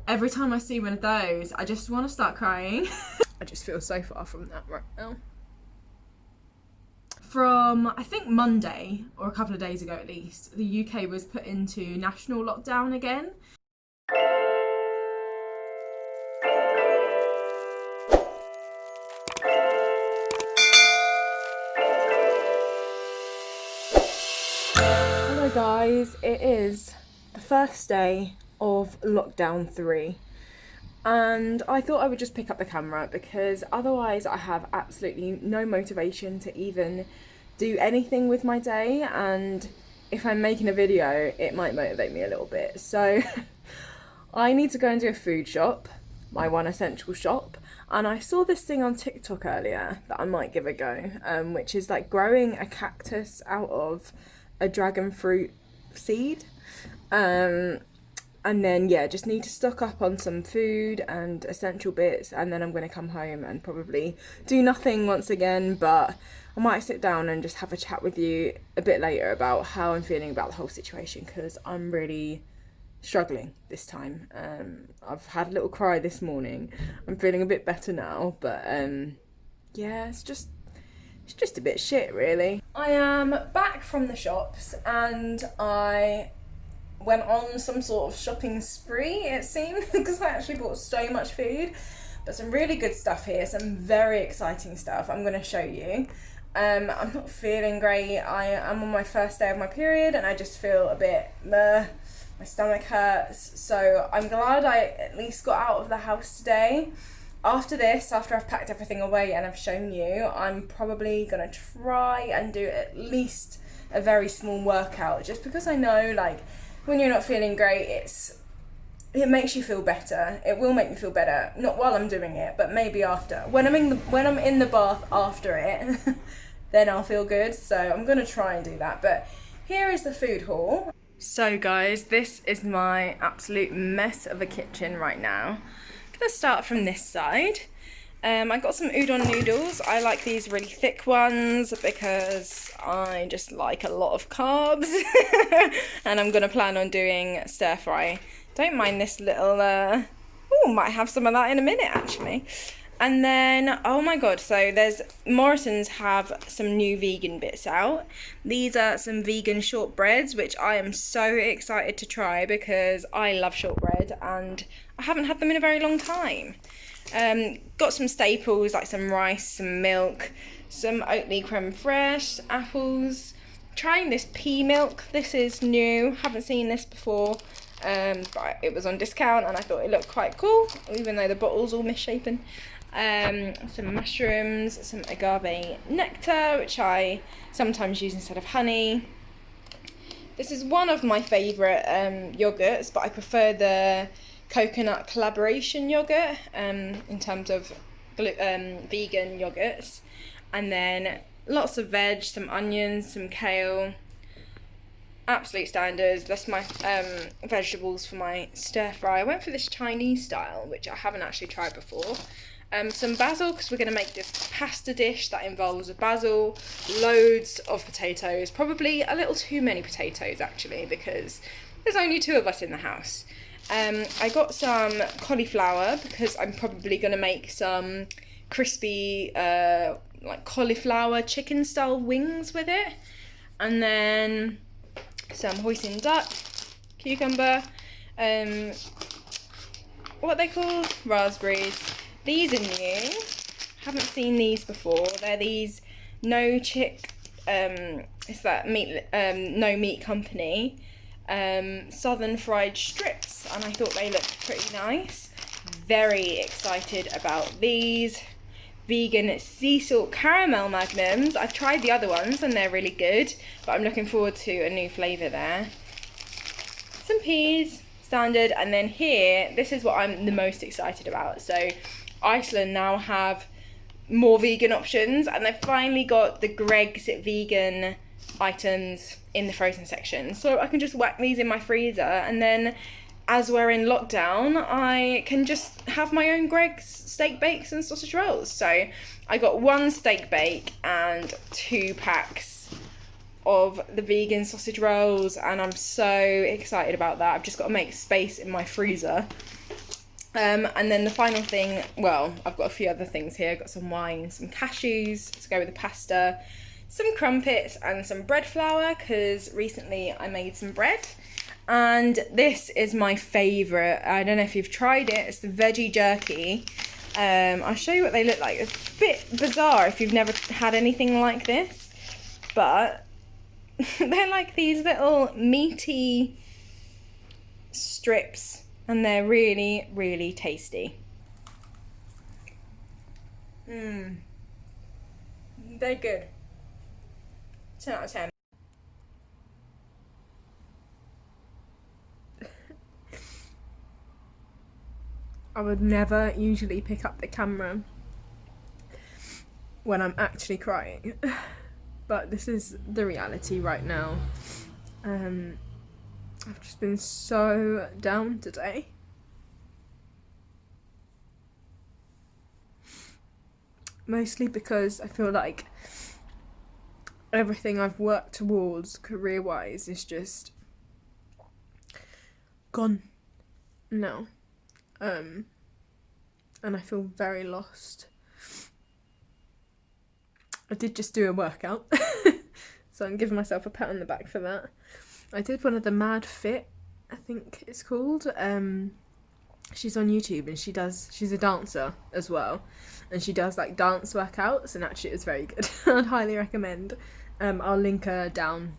Every time I see one of those, I just want to start crying. I just feel so far from that right now. From, I think, Monday, or a couple of days ago at least, the UK was put into national lockdown again. Hello guys, it is the first day of lockdown 3. And I thought I would just pick up the camera because otherwise I have absolutely no motivation to even do anything with my day, and if I'm making a video it might motivate me a little bit. So I need to go and do a food shop, my one essential shop, and I saw this thing on TikTok earlier that I might give a go, which is like growing a cactus out of a dragon fruit seed. And then, yeah, just need to stock up on some food and essential bits, and then I'm going to come home and probably do nothing once again, but I might sit down and just have a chat with you a bit later about how I'm feeling about the whole situation, because I'm really struggling this time. I've had a little cry this morning. I'm feeling a bit better now, but yeah, it's just a bit shit, really. I am back from the shops and I went on some sort of shopping spree, it seemed, because I actually bought so much food, but some really good stuff here, some very exciting stuff I'm going to show you. I'm not feeling great. I am on my first day of my period and I just feel a bit meh. My stomach hurts, so I'm glad I at least got out of the house today. After this, after I've packed everything away and I've shown you, I'm probably going to try and do at least a very small workout, just because I know, like, when you're not feeling great, it makes you feel better. It will make me feel better, not while I'm doing it, but maybe after. When I'm in the bath after it, then I'll feel good. So I'm gonna try and do that. But here is the food haul. So guys, this is my absolute mess of a kitchen right now. I'm gonna start from this side. I got some udon noodles. I like these really thick ones because I just like a lot of carbs. And I'm going to plan on doing stir fry. Don't mind this little, might have some of that in a minute actually. And then, oh my god, so Samaritans have some new vegan bits out. These are some vegan shortbreads, which I am so excited to try because I love shortbread and I haven't had them in a very long time. Got some staples like some rice, some milk, some Oatly creme fraiche, apples. Trying this pea milk. This is new. Haven't seen this before, but it was on discount and I thought it looked quite cool, even though the bottle's all misshapen. Some mushrooms, some agave nectar, which I sometimes use instead of honey. This is one of my favourite yogurts, but I prefer the coconut collaboration yogurt in terms of vegan yogurts. And then lots of veg, some onions, some kale, absolute standards. That's my vegetables for my stir fry. I went for this Chinese style, which I haven't actually tried before. Some basil, because we're going to make this pasta dish that involves basil, loads of potatoes, probably a little too many potatoes actually, because there's only 2 of us in the house. I got some cauliflower because I'm probably going to make some crispy like cauliflower chicken style wings with it. And then some hoisin duck, cucumber, what are they called? Raspberries. These are new. Haven't seen these before. They're these no chick, it's that meat, no meat company. Southern fried strips, and I thought they looked pretty nice. Very excited about these vegan sea salt caramel magnums. I've tried the other ones and they're really good, but I'm looking forward to a new flavour there. Some peas, standard, and then here, this is what I'm the most excited about. So Iceland now have more vegan options, and they've finally got the Greggs vegan items in the frozen section, so I can just whack these in my freezer, and then as we're in lockdown I can just have my own Greggs steak bakes and sausage rolls. So I got 1 steak bake and 2 packs of the vegan sausage rolls, and I'm so excited about that. I've just got to make space in my freezer And then the final thing, well, I've got a few other things here. I've got some wine, some cashews to go with the pasta, some crumpets and some bread flour, because recently I made some bread. And this is my favourite. I don't know if you've tried it. It's the veggie jerky. I'll show you what they look like. It's a bit bizarre if you've never had anything like this, but they're like these little meaty strips, and they're really, really tasty. They're good. 10 out of 10. I would never usually pick up the camera when I'm actually crying, but this is the reality right now. I've just been so down today. Mostly because I feel like everything I've worked towards career-wise is just gone now. And I feel very lost. I did just do a workout, so I'm giving myself a pat on the back for that. I did one of the Mad Fit, I think it's called. She's on YouTube and she's a dancer as well, and she does like dance workouts, and actually it's very good. I'd highly recommend. I'll link her down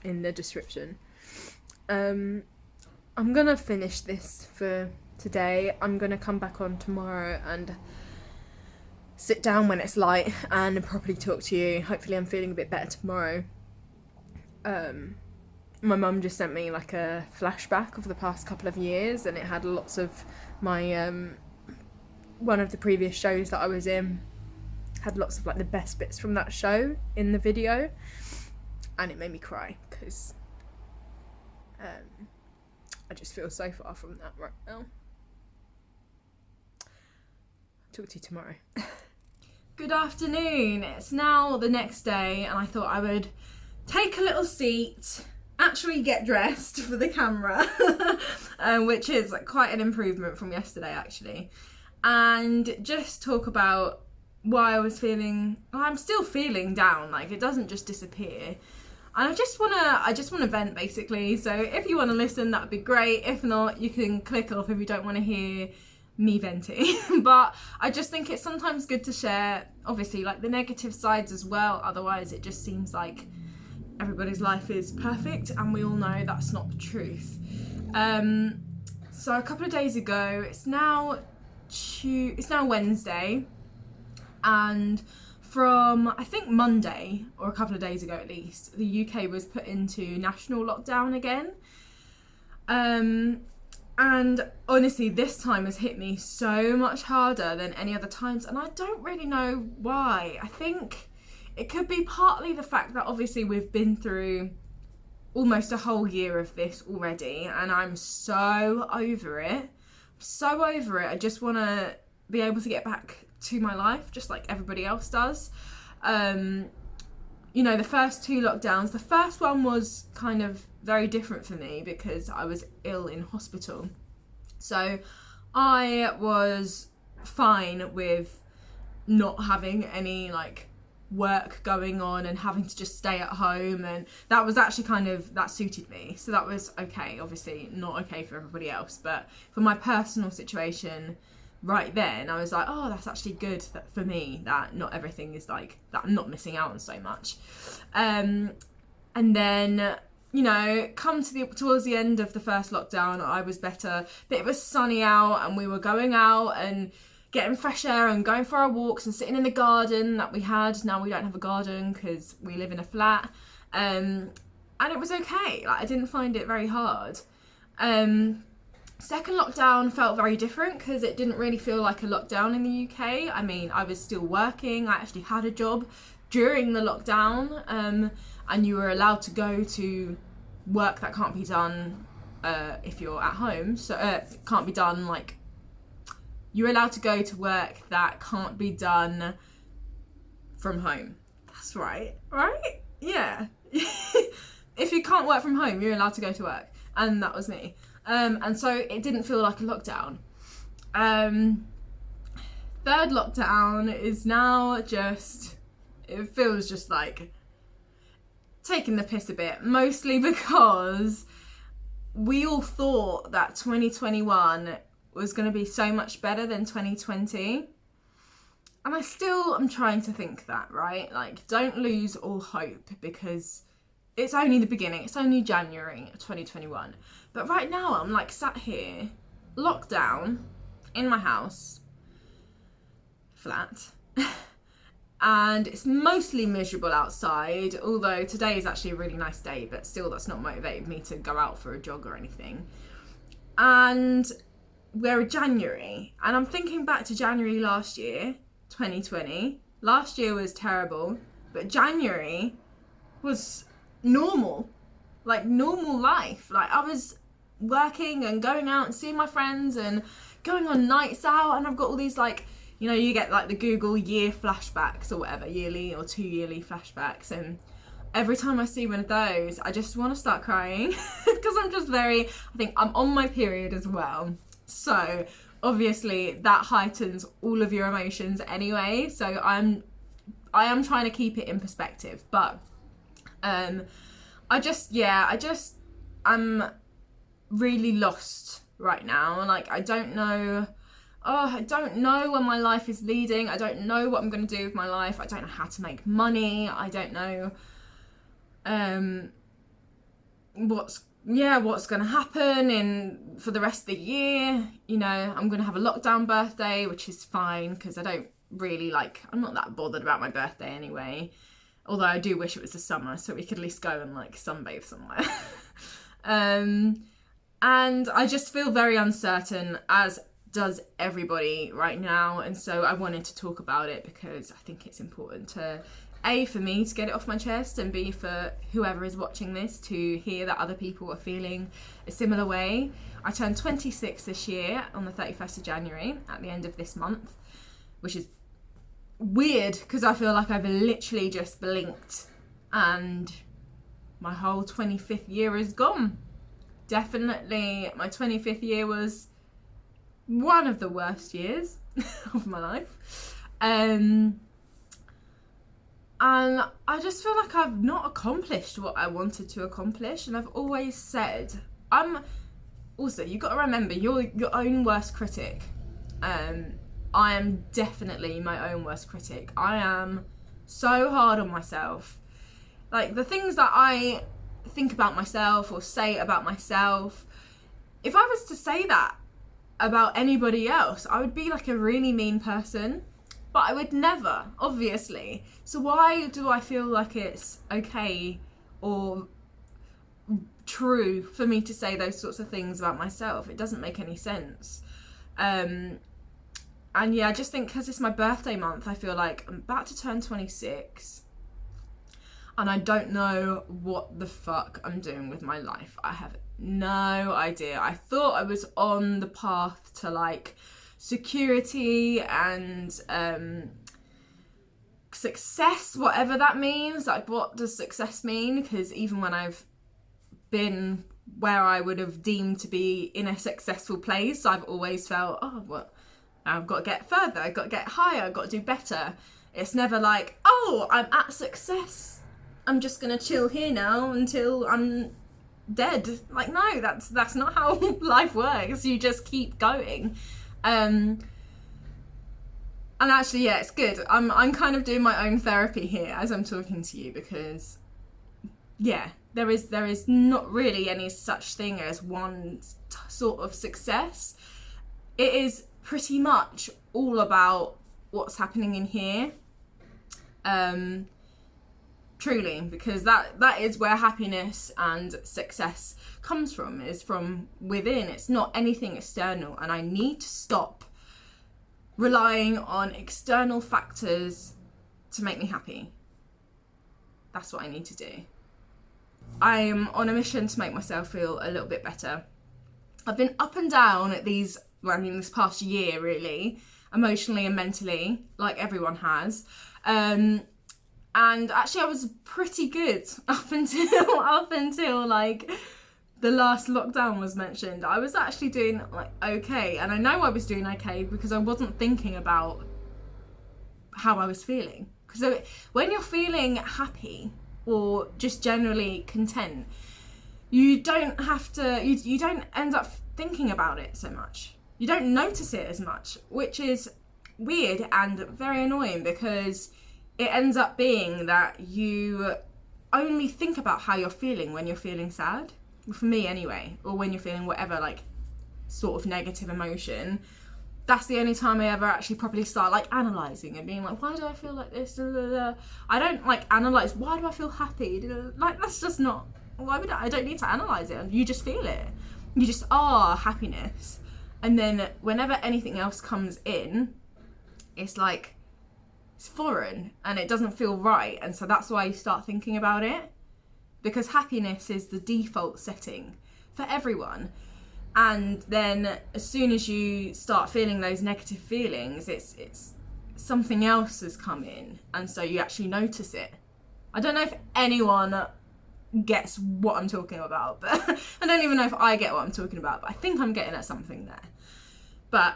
in the description. I'm gonna finish this for today. I'm gonna come back on tomorrow and sit down when it's light and properly talk to you. Hopefully I'm feeling a bit better tomorrow. My mum just sent me like a flashback of the past couple of years, and it had lots of my one of the previous shows that I was in had lots of like the best bits from that show in the video, and it made me cry because I just feel so far from that right now. Talk to you tomorrow. Good afternoon. It's now the next day, and I thought I would take a little seat, actually get dressed for the camera, which is like quite an improvement from yesterday actually, and just talk about why I was feeling. Well, I'm still feeling down. Like, it doesn't just disappear. And I just wanna vent basically. So if you want to listen, that'd be great. If not, you can click off if you don't want to hear me venting. But I just think it's sometimes good to share, obviously, like the negative sides as well. Otherwise, it just seems like everybody's life is perfect, and we all know that's not the truth. So a couple of days ago, it's now Wednesday, and from I think Monday, or a couple of days ago at least, the UK was put into national lockdown again. And honestly, this time has hit me so much harder than any other times, and I don't really know why. I think it could be partly the fact that obviously we've been through almost a whole year of this already, and I'm so over it. So over it. I just want to be able to get back to my life just like everybody else does. You know, the first two lockdowns, the first one was kind of very different for me because I was ill in hospital. So I was fine with not having any like work going on and having to just stay at home, and that was actually that suited me, so that was okay. Obviously not okay for everybody else, but for my personal situation right then, I was like, oh, that's actually good for me, that not everything is like that, I'm not missing out on so much. And then, you know, towards the end of the first lockdown, I was better, but it was sunny out and we were going out and getting fresh air and going for our walks and sitting in the garden that we had. Now we don't have a garden because we live in a flat. And it was okay. Like, I didn't find it very hard. Second lockdown felt very different because it didn't really feel like a lockdown in the UK. I mean, I was still working. I actually had a job during the lockdown. And you were allowed to go to work that can't be done if you're at home. So can't be done, like, you're allowed to go to work that can't be done from home. That's right, right? Yeah. If you can't work from home, you're allowed to go to work. And that was me. And so it didn't feel like a lockdown. Third lockdown is now just, it feels just like taking the piss a bit, mostly because we all thought that 2021 was going to be so much better than 2020. And I still am trying to think that, right? Like, don't lose all hope, because it's only the beginning. It's only January of 2021. But right now I'm like sat here, locked down in my house, flat, and it's mostly miserable outside, although today is actually a really nice day, but still that's not motivated me to go out for a jog or anything. And we're in January, and I'm thinking back to January last year, 2020. Last year was terrible, but January was normal, like normal life. Like, I was working and going out and seeing my friends and going on nights out, and I've got all these, like, you know, you get like the Google year flashbacks or whatever, yearly or 2 yearly flashbacks, and every time I see one of those I just want to start crying because I'm just I think I'm on my period as well, so obviously that heightens all of your emotions anyway, so I am trying to keep it in perspective, but I'm really lost right now. Like, I don't know where my life is leading. I don't know what I'm going to do with my life. I don't know how to make money. I don't know what's going to happen for the rest of the year. You know, I'm going to have a lockdown birthday, which is fine because I'm not that bothered about my birthday anyway. Although I do wish it was the summer so we could at least go and like sunbathe somewhere. And I just feel very uncertain, as does everybody right now. And so I wanted to talk about it because I think it's important to, A, for me to get it off my chest, and B, for whoever is watching this to hear that other people are feeling a similar way. I turned 26 this year on the 31st of January at the end of this month, which is weird because I feel like I've literally just blinked and my whole 25th year is gone. Definitely my 25th year was one of the worst years of my life. And I just feel like I've not accomplished what I wanted to accomplish. And I've always said, also, you've got to remember, you're your own worst critic. I am definitely my own worst critic. I am so hard on myself. Like, the things that I think about myself or say about myself, if I was to say that about anybody else, I would be like a really mean person, but I would never, obviously. So why do I feel like it's okay or true for me to say those sorts of things about myself? It doesn't make any sense. And yeah, I just think because it's my birthday month, I feel like I'm about to turn 26 and I don't know what the fuck I'm doing with my life. I have no idea. I thought I was on the path to like security and success, whatever that means. Like, what does success mean? Because even when I've been where I would have deemed to be in a successful place, I've always felt, oh, well, I've got to get further, I've got to get higher, I've got to do better. It's never like, oh, I'm at success, I'm just going to chill here now until I'm dead. Like, no, that's not how life works. You just keep going. And actually, yeah, it's good. I'm kind of doing my own therapy here as I'm talking to you, because yeah, there is not really any such thing as one sort of success. It is pretty much all about what's happening in here. Truly, because that is where happiness and success comes from, is from within. It's not anything external, and I need to stop relying on external factors to make me happy. That's what I need to do. I'm on a mission to make myself feel a little bit better. I've been up and down at this past year, really, emotionally and mentally, like everyone has. And actually I was pretty good up until like the last lockdown was mentioned, I was actually doing like okay, and I know I was doing okay because I wasn't thinking about how I was feeling. Because when you're feeling happy or just generally content, you don't have to, you don't end up thinking about it so much. You don't notice it as much, which is weird and very annoying, because it ends up being that you only think about how you're feeling when you're feeling sad. For me anyway, or when you're feeling whatever like sort of negative emotion. That's the only time I ever actually properly start like analysing and being like, why do I feel like this? I don't like analyse, why do I feel happy? Like, that's just not, I don't need to analyse it. You just feel it. You just are happiness. And then whenever anything else comes in, it's like, it's foreign and it doesn't feel right. And so that's why you start thinking about it, because happiness is the default setting for everyone. And then as soon as you start feeling those negative feelings, it's something else has come in, and so you actually notice it. I don't know if anyone gets what I'm talking about, but I don't even know if I get what I'm talking about, but I think I'm getting at something there. But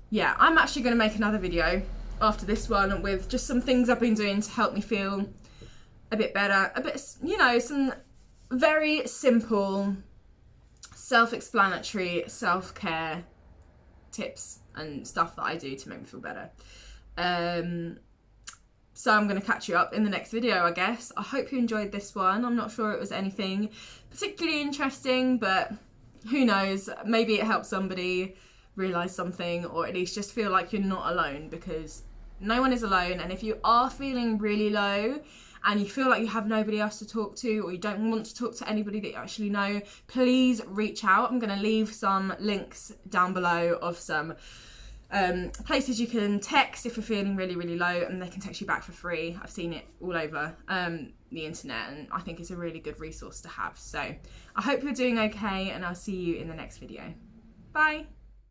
yeah, I'm actually going to make another video after this one with just some things I've been doing to help me feel a bit better, a bit, you know, some very simple self-explanatory self-care tips and stuff that I do to make me feel better. So I'm going to catch you up in the next video, I guess. I hope you enjoyed this one. I'm not sure it was anything particularly interesting, but who knows, maybe it helps somebody realise something, or at least just feel like you're not alone, because no one is alone. And if you are feeling really low and you feel like you have nobody else to talk to, or you don't want to talk to anybody that you actually know, please reach out. I'm going to leave some links down below of some places you can text if you're feeling really, really low, and they can text you back for free. I've seen it all over the internet, and I think it's a really good resource to have. So I hope you're doing okay, and I'll see you in the next video. Bye.